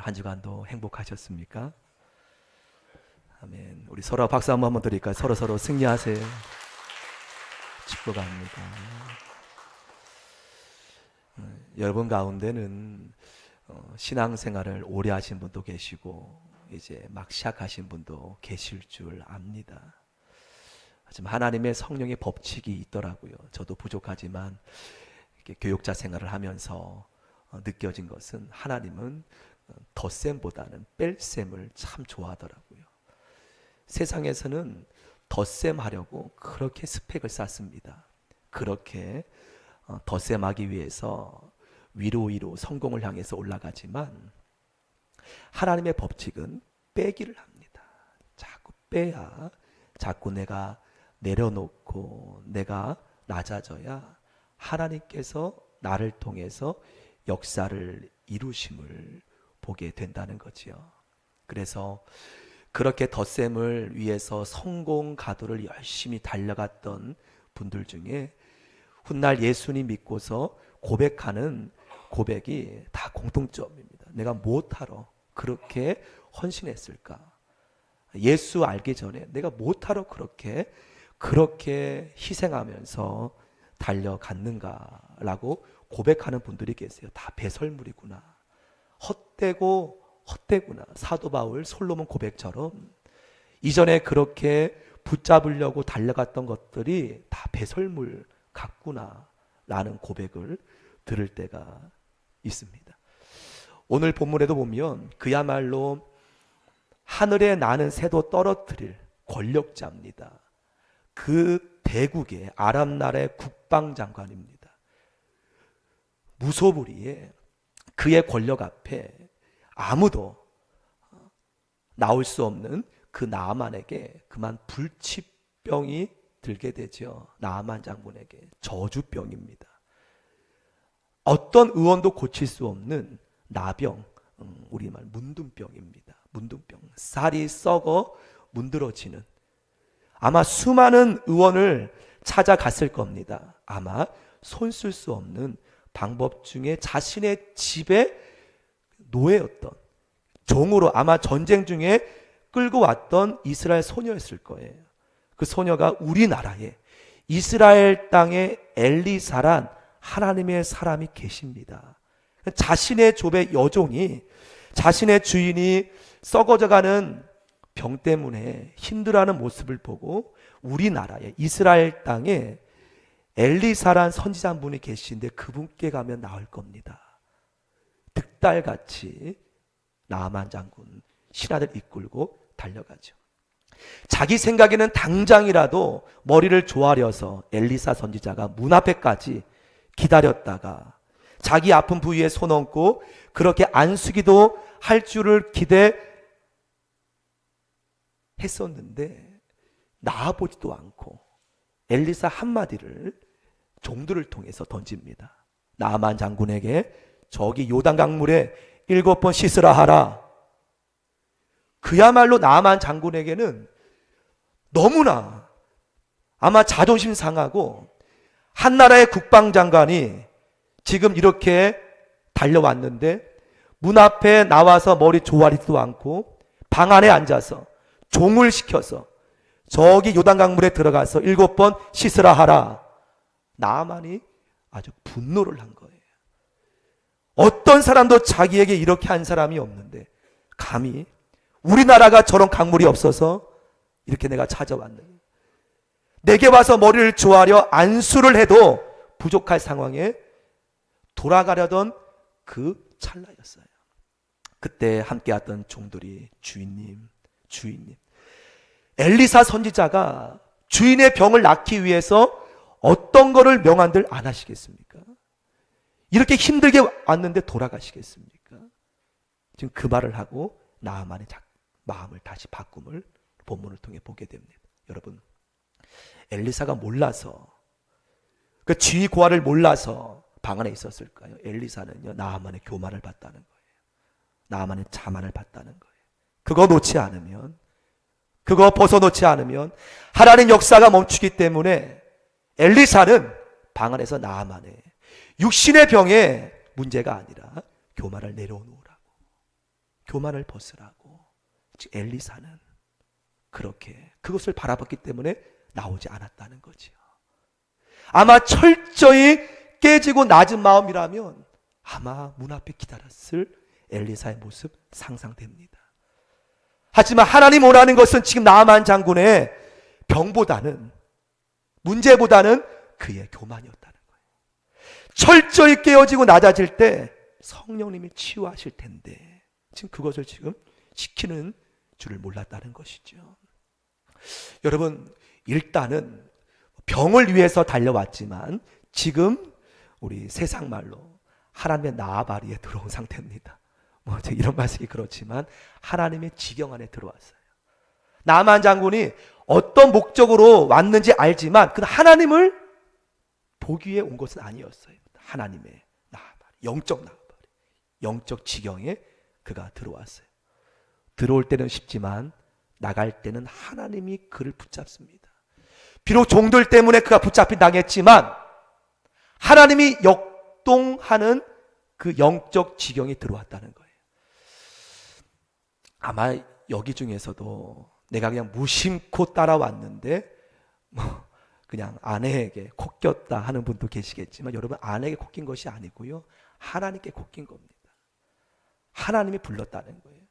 여러분들 한 주간도 행복하셨습니까? 아멘. 우리 서로 박수 한번 드릴까요? 서로 승리하세요. 축복합니다. 여러분 가운데는 신앙생활을 오래 하신 분도 계시고 이제 막 시작하신 분도 계실 줄 압니다. 하지만 하나님의 성령의 법칙이 있더라고요. 저도 부족하지만 이렇게 교육자 생활을 하면서 느껴진 것은 하나님은 덧셈보다는 뺄셈을 참 좋아하더라고요. 세상에서는 덧셈 하려고 그렇게 스펙을 쌓습니다. 그렇게 덧셈하기 위해서 위로 성공을 향해서 올라가지만 하나님의 법칙은 빼기를 합니다. 자꾸 빼야 자꾸 내가 내려놓고 내가 낮아져야 하나님께서 나를 통해서 역사를 이루심을 보게 된다는 거지요. 그래서 그렇게 덧셈을 위해서 성공 가도를 열심히 달려갔던 분들 중에 훗날 예수님 믿고서 고백하는 고백이 다 공통점입니다. 내가 무엇하러 그렇게 헌신했을까? 예수 알기 전에 내가 무엇하러 그렇게 희생하면서 달려갔는가라고 고백하는 분들이 계세요. 다 배설물이구나. 헛되구나. 사도 바울 솔로몬 고백처럼 이전에 그렇게 붙잡으려고 달려갔던 것들이 다 배설물 같구나 라는 고백을 들을 때가 있습니다. 오늘 본문에도 보면 그야말로 하늘에 나는 새도 떨어뜨릴 권력자입니다. 그 대국의 아람 나라의 국방장관입니다. 무소불위에 그의 권력 앞에 아무도 나올 수 없는 그 나아만에게 그만 불치병이 들게 되죠. 나아만 장군에게 저주병입니다. 어떤 의원도 고칠 수 없는 나병, 우리말 문둥병입니다. 문둥병, 살이 썩어 문드러지는. 아마 수많은 의원을 찾아갔을 겁니다. 아마 손 쓸 수 없는 방법 중에 자신의 집에 노예였던, 종으로 아마 전쟁 중에 끌고 왔던 이스라엘 소녀였을 거예요. 그 소녀가 우리나라에 이스라엘 땅에 엘리사란 하나님의 사람이 계십니다. 자신의 족의 여종이, 자신의 주인이 썩어져가는 병 때문에 힘들어하는 모습을 보고 우리나라에 이스라엘 땅에 엘리사란 선지자분이 계신데 그분께 가면 나을 겁니다. 득달같이 나아만 장군 신하들 이끌고 달려가죠. 자기 생각에는 당장이라도 머리를 조아려서 엘리사 선지자가 문 앞에까지 기다렸다가 자기 아픈 부위에 손 얹고 그렇게 안수기도 할 줄을 기대했었는데 나아보지도 않고 엘리사 한마디를 종들을 통해서 던집니다. 나아만 장군에게 저기 요단 강물에 7번 씻으라 하라. 그야말로 나아만 장군에게는 너무나 아마 자존심 상하고 한 나라의 국방장관이 지금 이렇게 달려왔는데 문 앞에 나와서 머리 조아리지도 않고 방 안에 앉아서 종을 시켜서 저기 요단강물에 들어가서 7번 씻으라 하라. 나아만이 아주 분노를 한 거예요. 어떤 사람도 자기에게 이렇게 한 사람이 없는데 감히 우리나라가 저런 강물이 없어서 이렇게 내가 찾아왔는데 내게 와서 머리를 조아려 안수를 해도 부족할 상황에 돌아가려던 그 찰나였어요. 그때 함께 왔던 종들이 주인님 엘리사 선지자가 주인의 병을 낫기 위해서 어떤 거를 명한들 안 하시겠습니까? 이렇게 힘들게 왔는데 돌아가시겠습니까? 지금 그 말을 하고 나아만의 마음을 다시 바꿈을 본문을 통해 보게 됩니다. 여러분, 엘리사가 몰라서 그 지휘 고하를 몰라서 방 안에 있었을까요? 엘리사는요 나아만의 교만을 봤다는 거예요. 나아만의 자만을 봤다는 거예요. 그거 놓지 않으면, 그거 벗어놓지 않으면 하나님 역사가 멈추기 때문에 엘리사는 방 안에서 나아만의 육신의 병에 문제가 아니라 교만을 내려놓으라고. 교만을 벗으라고 즉 엘리사는 그렇게 그것을 바라봤기 때문에 나오지 않았다는 거지요. 아마 철저히 깨지고 낮은 마음이라면 아마 문 앞에 기다렸을 엘리사의 모습 상상됩니다. 하지만 하나님 원하는 것은 지금 나아만 장군의 병보다는, 문제보다는 그의 교만이었다는 거예요. 철저히 깨어지고 낮아질 때 성령님이 치유하실 텐데 지금 그것을 지금 지키는 줄을 몰랐다는 것이죠. 여러분, 일단은 병을 위해서 달려왔지만 지금 우리 세상 말로 하나님의 나아바리에 들어온 상태입니다. 뭐 이런 말씀이 그렇지만 하나님의 지경 안에 들어왔어요. 나아만 장군이 어떤 목적으로 왔는지 알지만 그 하나님을 보기 위해 온 것은 아니었어요. 하나님의 나아바리, 영적 나아바리, 영적 지경에 그가 들어왔어요. 들어올 때는 쉽지만 나갈 때는 하나님이 그를 붙잡습니다. 비록 종들 때문에 그가 붙잡힌 당했지만 하나님이 역동하는 그 영적 지경이 들어왔다는 거예요. 아마 여기 중에서도 내가 그냥 무심코 따라왔는데 뭐 그냥 아내에게 콕 꼈다 하는 분도 계시겠지만 여러분, 아내에게 콕 낀 것이 아니고요, 하나님께 콕 낀 겁니다. 하나님이 불렀다는 거예요.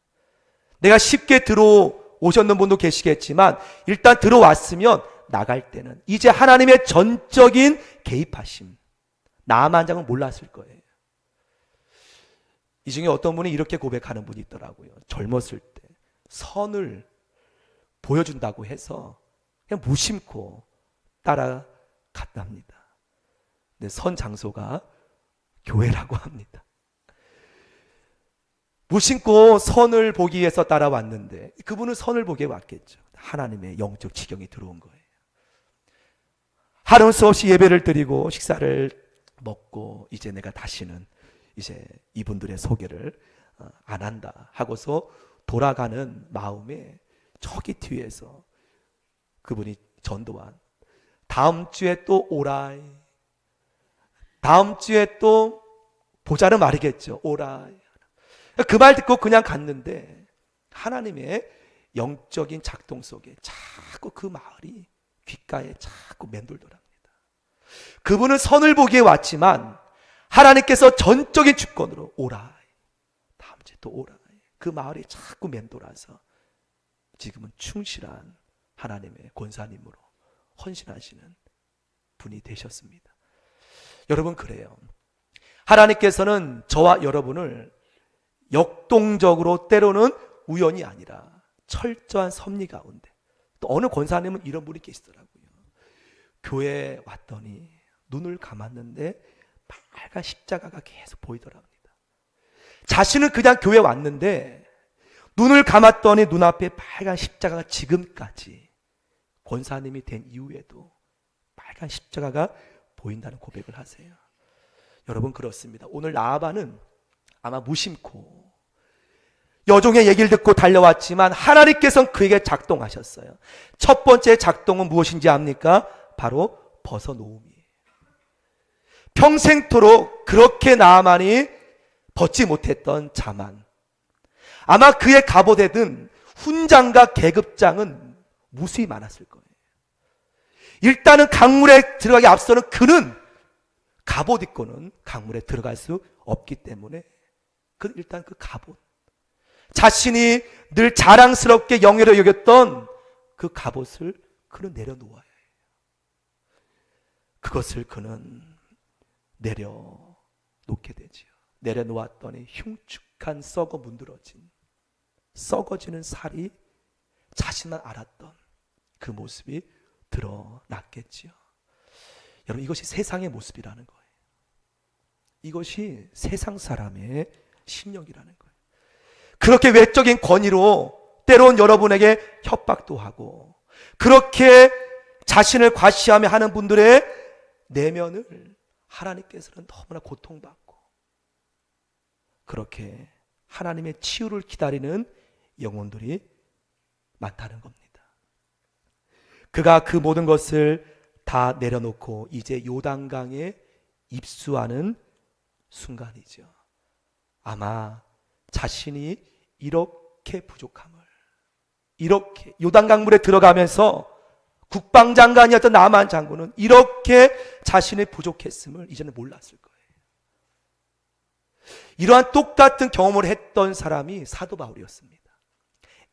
내가 쉽게 들어오셨는 분도 계시겠지만 일단 들어왔으면 나갈 때는 이제 하나님의 전적인 개입하심, 나아만 장은 몰랐을 거예요. 이 중에 어떤 분이 이렇게 고백하는 분이 있더라고요. 젊었을 때 선을 보여준다고 해서 그냥 무심코 따라갔답니다. 근데 선 장소가 교회라고 합니다. 무심코 선을 보기 위해서 따라왔는데 그분은 선을 보기에 왔겠죠. 하나님의 영적 지경이 들어온 거예요. 하루 수 없이 예배를 드리고 식사를 먹고 이제 내가 다시는 이제 이분들의 소개를 안 한다 하고서 돌아가는 마음에 저기 뒤에서 그분이 전도한 다음 주에 또 오라이, 다음 주에 또 보자는 말이겠죠. 오라이. 그 말 듣고 그냥 갔는데 하나님의 영적인 작동 속에 자꾸 그 말이 귓가에 자꾸 맴돌더랍니다. 그분은 선을 보기에 왔지만 하나님께서 전적인 주권으로 오라이, 다음 주에 또 오라이, 그 말이 자꾸 맴돌아서 지금은 충실한 하나님의 권사님으로 헌신하시는 분이 되셨습니다. 여러분, 그래요. 하나님께서는 저와 여러분을 역동적으로, 때로는 우연이 아니라 철저한 섭리 가운데, 또 어느 권사님은 이런 분이 계시더라고요. 교회에 왔더니 눈을 감았는데 빨간 십자가가 계속 보이더랍니다. 자신은 그냥 교회에 왔는데 눈을 감았더니 눈앞에 빨간 십자가가 지금까지 권사님이 된 이후에도 빨간 십자가가 보인다는 고백을 하세요. 여러분, 그렇습니다. 오늘 나아바는 아마 무심코 여종의 얘기를 듣고 달려왔지만 하나님께서는 그에게 작동하셨어요. 첫 번째 작동은 무엇인지 압니까? 바로 벗어놓음이에요. 평생토록 그렇게 나아만이 벗지 못했던 자만, 아마 그의 갑옷에 든 훈장과 계급장은 무수히 많았을 거예요. 일단은 강물에 들어가기 앞서는 그는 갑옷 입고는 강물에 들어갈 수 없기 때문에 일단 그 갑옷, 자신이 늘 자랑스럽게 영예로 여겼던 그 갑옷을 그는 내려놓아야 해요. 그것을 그는 내려놓게 되지요. 내려놓았더니 흉측한 썩어 문드러진, 썩어지는 살이 자신만 알았던 그 모습이 드러났겠지요. 여러분, 이것이 세상의 모습이라는 거예요. 이것이 세상 사람의 심령이라는 거예요. 그렇게 외적인 권위로 때론 여러분에게 협박도 하고 그렇게 자신을 과시하며 하는 분들의 내면을 하나님께서는 너무나 고통받고 그렇게 하나님의 치유를 기다리는 영혼들이 많다는 겁니다. 그가 그 모든 것을 다 내려놓고 이제 요단강에 입수하는 순간이죠. 아마 자신이 이렇게 부족함을, 이렇게 요단강물에 들어가면서 국방장관이었던 나만 장군은 이렇게 자신의 부족했음을 이제는 몰랐을 거예요. 이러한 똑같은 경험을 했던 사람이 사도 바울이었습니다.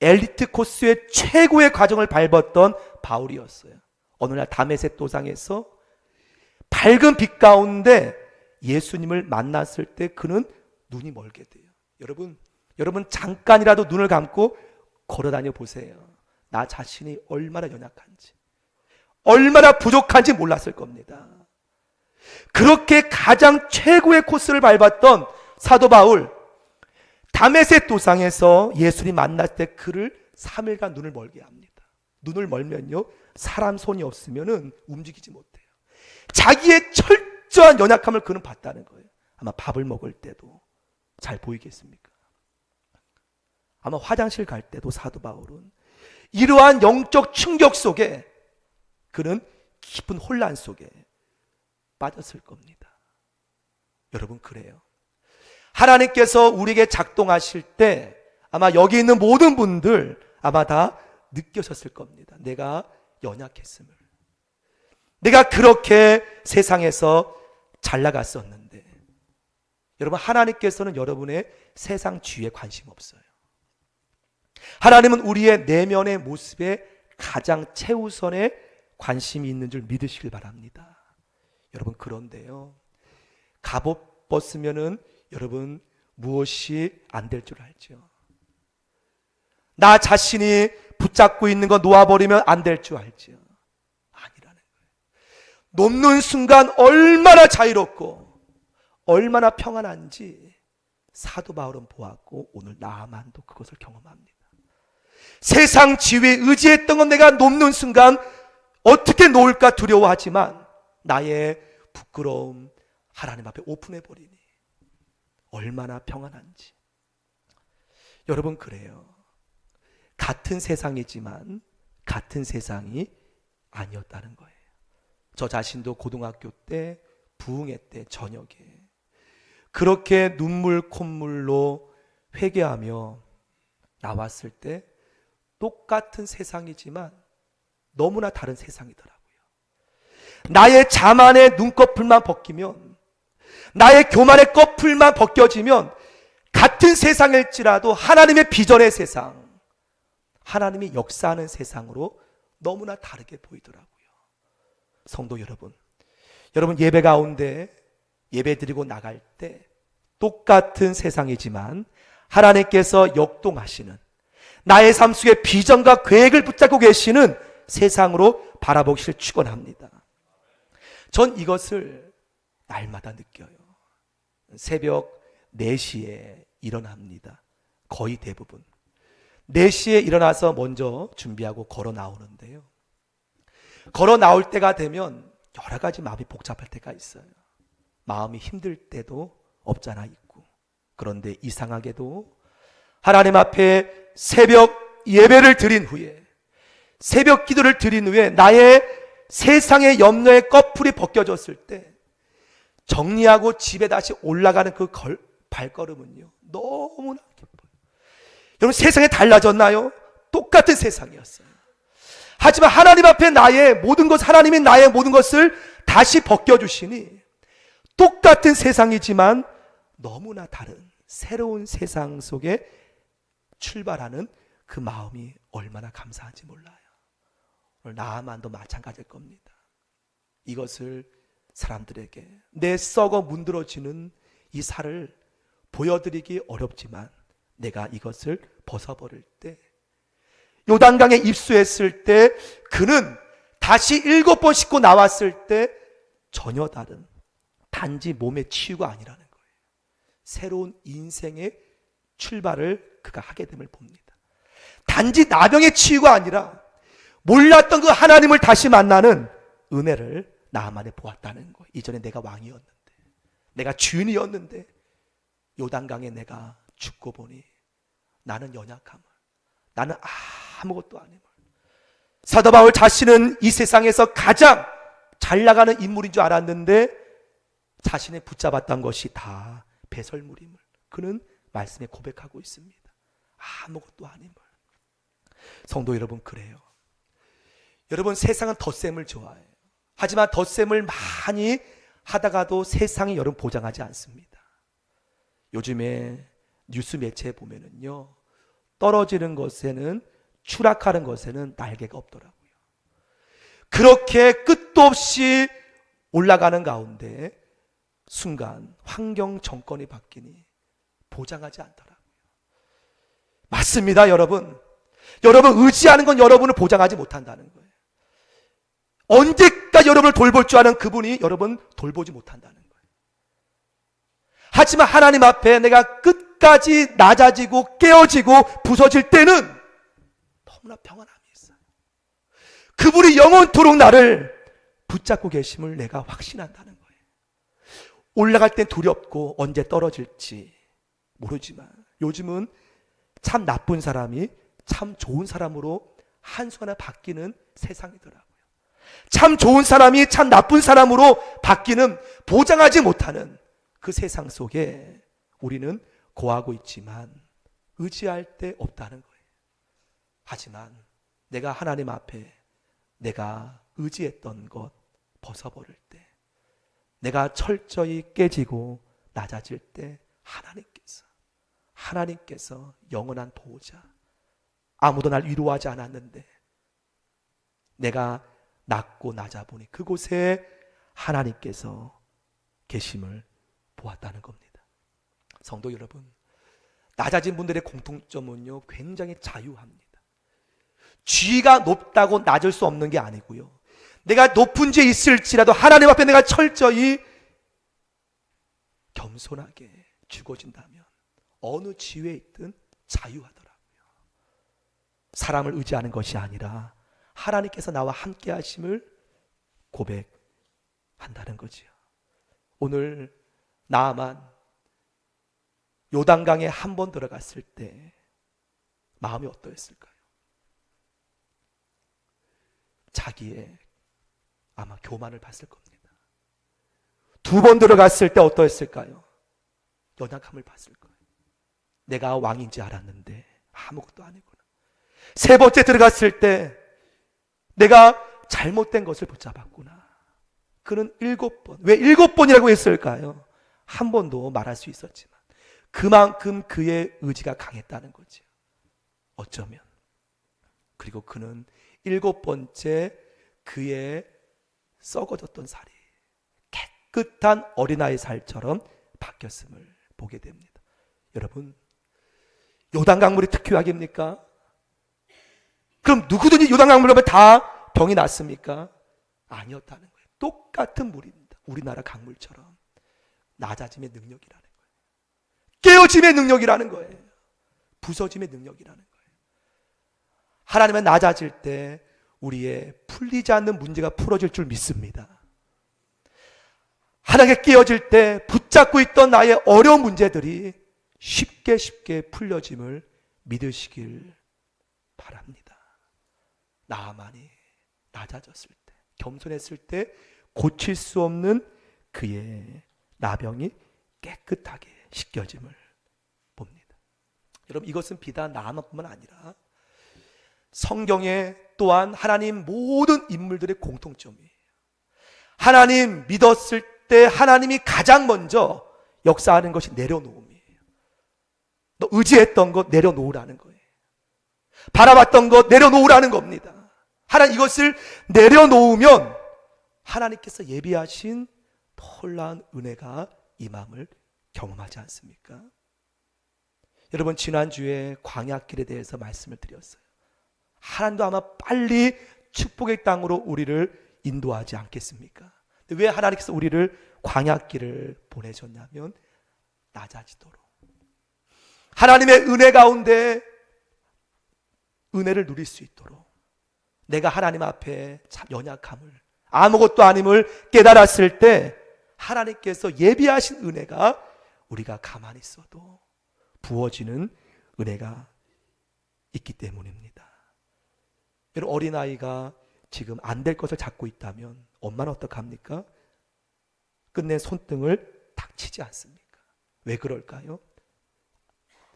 엘리트 코스의 최고의 과정을 밟았던 바울이었어요. 어느 날 다메섹 도상에서 밝은 빛 가운데 예수님을 만났을 때 그는 눈이 멀게 돼요. 여러분 잠깐이라도 눈을 감고 걸어다녀 보세요. 나 자신이 얼마나 연약한지, 얼마나 부족한지 몰랐을 겁니다. 그렇게 가장 최고의 코스를 밟았던 사도 바울, 다메섹 도상에서 예수님 만날 때 그를 3일간 눈을 멀게 합니다. 눈을 멀면요, 사람 손이 없으면 움직이지 못해요. 자기의 철저한 연약함을 그는 봤다는 거예요. 아마 밥을 먹을 때도 잘 보이겠습니까? 아마 화장실 갈 때도 사도 바울은 이러한 영적 충격 속에 그는 깊은 혼란 속에 빠졌을 겁니다. 여러분, 그래요. 하나님께서 우리에게 작동하실 때 아마 여기 있는 모든 분들 아마 다 느끼셨을 겁니다. 내가 연약했음을. 내가 그렇게 세상에서 잘 나갔었는데. 여러분, 하나님께서는 여러분의 세상 주위에 관심 없어요. 하나님은 우리의 내면의 모습에 가장 최우선에 관심이 있는 줄 믿으시길 바랍니다. 여러분, 그런데요, 갑옷 벗으면은 여러분 무엇이 안 될 줄 알죠? 나 자신이 붙잡고 있는 거 놓아버리면 안 될 줄 알죠? 아니라는 거예요. 놓는 순간 얼마나 자유롭고 얼마나 평안한지 사도 바울은 보았고 오늘 나만도 그것을 경험합니다. 세상 지위에 의지했던 건 내가 놓는 순간 어떻게 놓을까 두려워하지만 나의 부끄러움 하나님 앞에 오픈해버리니 얼마나 평안한지. 여러분, 그래요. 같은 세상이지만 같은 세상이 아니었다는 거예요. 저 자신도 고등학교 때, 부흥회 때 저녁에 그렇게 눈물 콧물로 회개하며 나왔을 때 똑같은 세상이지만 너무나 다른 세상이더라고요. 나의 자만의 눈꺼풀만 벗기면, 나의 교만의 꺼풀만 벗겨지면 같은 세상일지라도 하나님의 비전의 세상, 하나님이 역사하는 세상으로 너무나 다르게 보이더라고요. 성도 여러분, 예배 가운데 예배 드리고 나갈 때 똑같은 세상이지만 하나님께서 역동하시는, 나의 삶 속에 비전과 계획을 붙잡고 계시는 세상으로 바라보기를 축원합니다. 전 이것을 날마다 느껴요. 새벽 4시에 일어납니다. 거의 대부분 4시에 일어나서 먼저 준비하고 걸어 나오는데요, 걸어 나올 때가 되면 여러 가지 마음이 복잡할 때가 있어요. 마음이 힘들 때도 없잖아 있고. 그런데 이상하게도 하나님 앞에 새벽 예배를 드린 후에, 새벽 기도를 드린 후에 나의 세상의 염려의 꺼풀이 벗겨졌을 때 정리하고 집에 다시 올라가는 그 발걸음은요, 너무나 기뻐요. 여러분, 세상이 달라졌나요? 똑같은 세상이었어요. 하지만 하나님 앞에 나의 모든 것, 하나님이 나의 모든 것을 다시 벗겨주시니 똑같은 세상이지만 너무나 다른 새로운 세상 속에 출발하는 그 마음이 얼마나 감사한지 몰라요. 오늘 나만도 마찬가지일 겁니다. 이것을 사람들에게 내 썩어 문드러지는 이 살을 보여드리기 어렵지만 내가 이것을 벗어버릴 때, 요단강에 입수했을 때 그는 다시 7번 씻고 나왔을 때 전혀 다른, 단지 몸의 치유가 아니라는 거예요. 새로운 인생의 출발을 그가 하게 됨을 봅니다. 단지 나병의 치유가 아니라 몰랐던 그 하나님을 다시 만나는 은혜를 나만에 보았다는 거예요. 이전에 내가 왕이었는데, 내가 주인이었는데 요단강에 내가 죽고 보니 나는 연약함을, 나는 아무것도 아님을. 사도 바울 자신은 이 세상에서 가장 잘 나가는 인물인 줄 알았는데 자신의 붙잡았던 것이 다 배설물임을 그는 말씀에 고백하고 있습니다. 아무것도 아님을. 성도 여러분, 그래요. 여러분, 세상은 덧셈을 좋아해요. 하지만 덧셈을 많이 하다가도 세상이 여러분 보장하지 않습니다. 요즘에 뉴스 매체에 보면은요, 떨어지는 것에는, 추락하는 것에는 날개가 없더라고요. 그렇게 끝도 없이 올라가는 가운데 순간 환경 정권이 바뀌니 보장하지 않더라고요. 맞습니다, 여러분. 여러분 의지하는 건 여러분을 보장하지 못한다는 거예요. 언제까지 여러분을 돌볼 줄 아는 그분이 여러분 돌보지 못한다는 거예요. 하지만 하나님 앞에 내가 끝까지 낮아지고 깨어지고 부서질 때는 너무나 평안함이 있어요. 그분이 영원토록 나를 붙잡고 계심을 내가 확신한다는 거예요. 올라갈 땐 두렵고 언제 떨어질지 모르지만 요즘은 참 나쁜 사람이 참 좋은 사람으로 한순간에 바뀌는 세상이더라고요. 참 좋은 사람이 참 나쁜 사람으로 바뀌는, 보장하지 못하는 그 세상 속에 우리는 거하고 있지만 의지할 데 없다는 거예요. 하지만 내가 하나님 앞에 내가 의지했던 것 벗어버릴 때, 내가 철저히 깨지고 낮아질 때 하나님께서 영원한 보호자, 아무도 날 위로하지 않았는데 내가 낮고 낮아 보니 그곳에 하나님께서 계심을 보았다는 겁니다. 성도 여러분, 낮아진 분들의 공통점은요, 굉장히 자유합니다. 쥐가 높다고 낮을 수 없는 게 아니고요, 내가 높은 지에 있을지라도 하나님 앞에 내가 철저히 겸손하게 죽어진다면 어느 지위에 있든 자유하더라고요. 사람을 의지하는 것이 아니라 하나님께서 나와 함께 하심을 고백한다는 거지요. 오늘 나아만 요단강에 한 번 들어갔을 때 마음이 어떠했을까요? 자기의 아마 교만을 봤을 겁니다. 두 번 들어갔을 때 어떠했을까요? 연약함을 봤을 거예요. 내가 왕인지 알았는데 아무것도 아니구나. 세 번째 들어갔을 때 내가 잘못된 것을 붙잡았구나. 그는 7번. 왜 7번이라고 했을까요? 한 번도 말할 수 있었지만 그만큼 그의 의지가 강했다는 거죠. 어쩌면. 그리고 그는 7번째 그의 썩어졌던 살이 깨끗한 어린아이 살처럼 바뀌었음을 보게 됩니다. 여러분, 요단강물이 특효약입니까? 그럼 누구든지 요단강물을 하면 다 병이 났습니까? 아니었다는 거예요. 똑같은 물입니다. 우리나라 강물처럼 낮아짐의 능력이라는 거예요. 깨어짐의 능력이라는 거예요. 부서짐의 능력이라는 거예요. 하나님은 낮아질 때 우리의 풀리지 않는 문제가 풀어질 줄 믿습니다. 하나님께 깨어질 때 붙잡고 있던 나의 어려운 문제들이 쉽게 풀려짐을 믿으시길 바랍니다. 나아만이 낮아졌을 때, 겸손했을 때 고칠 수 없는 그의 나병이 깨끗하게 씻겨짐을 봅니다. 여러분, 이것은 비단 나아만뿐만 아니라 성경에 또한 하나님 모든 인물들의 공통점이에요. 하나님 믿었을 때 하나님이 가장 먼저 역사하는 것이 내려놓음이에요. 너 의지했던 것 내려놓으라는 거예요. 바라봤던 것 내려놓으라는 겁니다. 하나님 이것을 내려놓으면 하나님께서 예비하신 놀라운 은혜가 임함을 경험하지 않습니까? 여러분, 지난주에 광야길에 대해서 말씀을 드렸어요. 하나님도 아마 빨리 축복의 땅으로 우리를 인도하지 않겠습니까? 근데 왜 하나님께서 우리를 광야길을 보내셨냐면 낮아지도록, 하나님의 은혜 가운데 은혜를 누릴 수 있도록, 내가 하나님 앞에 참 연약함을, 아무것도 아님을 깨달았을 때 하나님께서 예비하신 은혜가 우리가 가만히 있어도 부어지는 은혜가 있기 때문입니다. 여러분, 어린아이가 지금 안 될 것을 잡고 있다면 엄마는 어떡합니까? 끝내 손등을 탁 치지 않습니까? 왜 그럴까요?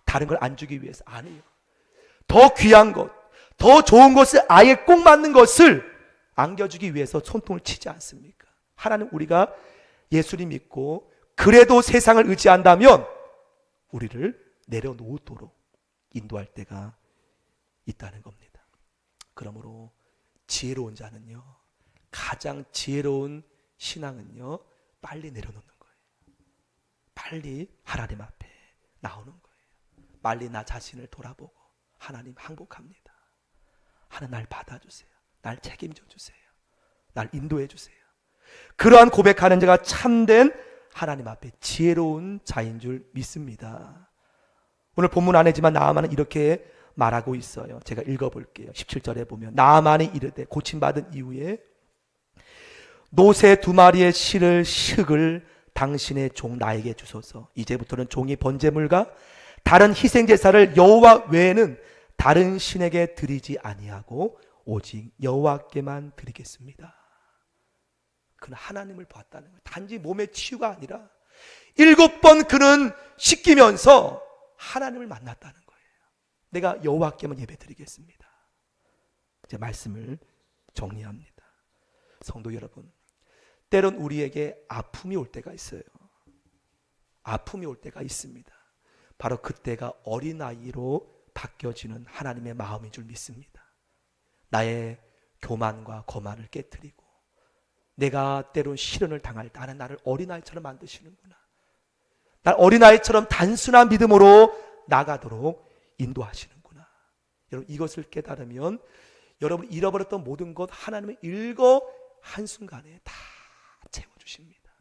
다른 걸 안 주기 위해서. 아니에요. 더 귀한 것, 더 좋은 것을 아예 꼭 맞는 것을 안겨주기 위해서 손통을 치지 않습니까? 하나님, 우리가 예수님 믿고 그래도 세상을 의지한다면 우리를 내려놓도록 인도할 때가 있다는 겁니다. 그러므로 지혜로운 자는요, 가장 지혜로운 신앙은요, 빨리 내려놓는 거예요. 빨리 하나님 앞에 나오는 거예요. 빨리 나 자신을 돌아보고, 하나님 항복합니다. 하나님 날 받아주세요. 날 책임져 주세요. 날 인도해 주세요. 그러한 고백하는 자가 참된 하나님 앞에 지혜로운 자인 줄 믿습니다. 오늘 본문 안에지만 나아만은 이렇게 말하고 있어요. 제가 읽어볼게요. 17절에 보면 나아만이 이르되, 고침받은 이후에 노새 2마리의 식을 당신의 종 나에게 주소서. 이제부터는 종이 번제물과 다른 희생제사를 여호와 외에는 다른 신에게 드리지 아니하고 오직 여호와께만 드리겠습니다. 그는 하나님을 봤다는 거예요. 단지 몸의 치유가 아니라 7번 그는 씻기면서 하나님을 만났다는 거예요. 내가 여호와께만 예배드리겠습니다. 제 말씀을 정리합니다. 성도 여러분, 때론 우리에게 아픔이 올 때가 있어요. 아픔이 올 때가 있습니다. 바로 그때가 어린아이로 바뀌어지는 하나님의 마음인 줄 믿습니다. 나의 교만과 거만을 깨트리고, 내가 때론 시련을 당할 때 하나님 나를 어린아이처럼 만드시는구나, 날 어린아이처럼 단순한 믿음으로 나가도록 인도하시는구나. 여러분, 이것을 깨달으면 여러분 잃어버렸던 모든 것 하나님은 한순간에 다 채워주십니다.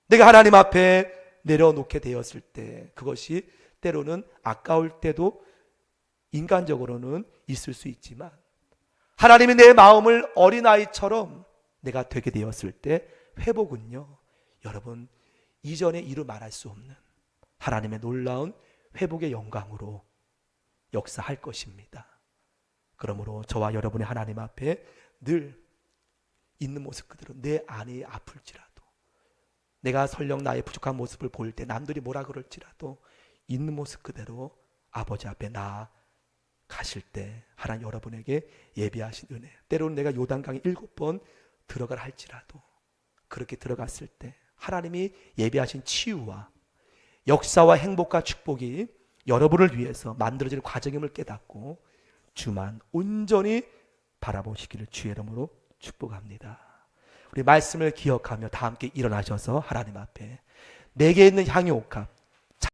내가 하나님 앞에 내려놓게 되었을 때 그것이 때로는 아까울 때도 인간적으로는 있을 수 있지만, 하나님이 내 마음을 어린아이처럼 내가 되게 되었을 때 회복은요, 여러분 이전에 이루 말할 수 없는 하나님의 놀라운 회복의 영광으로 역사할 것입니다. 그러므로 저와 여러분의 하나님 앞에 늘 있는 모습 그대로, 내 안이 아플지라도, 내가 설령 나의 부족한 모습을 볼 때 남들이 뭐라 그럴지라도 있는 모습 그대로 아버지 앞에 나아가실 때 하나님 여러분에게 예비하신 은혜, 때로는 내가 요단강에 7번 들어가라 할지라도 그렇게 들어갔을 때 하나님이 예비하신 치유와 역사와 행복과 축복이 여러분을 위해서 만들어지는 과정임을 깨닫고 주만 온전히 바라보시기를 주의 이름으로 축복합니다. 우리 말씀을 기억하며 다 함께 일어나셔서 하나님 앞에 내게 있는 향유옥합,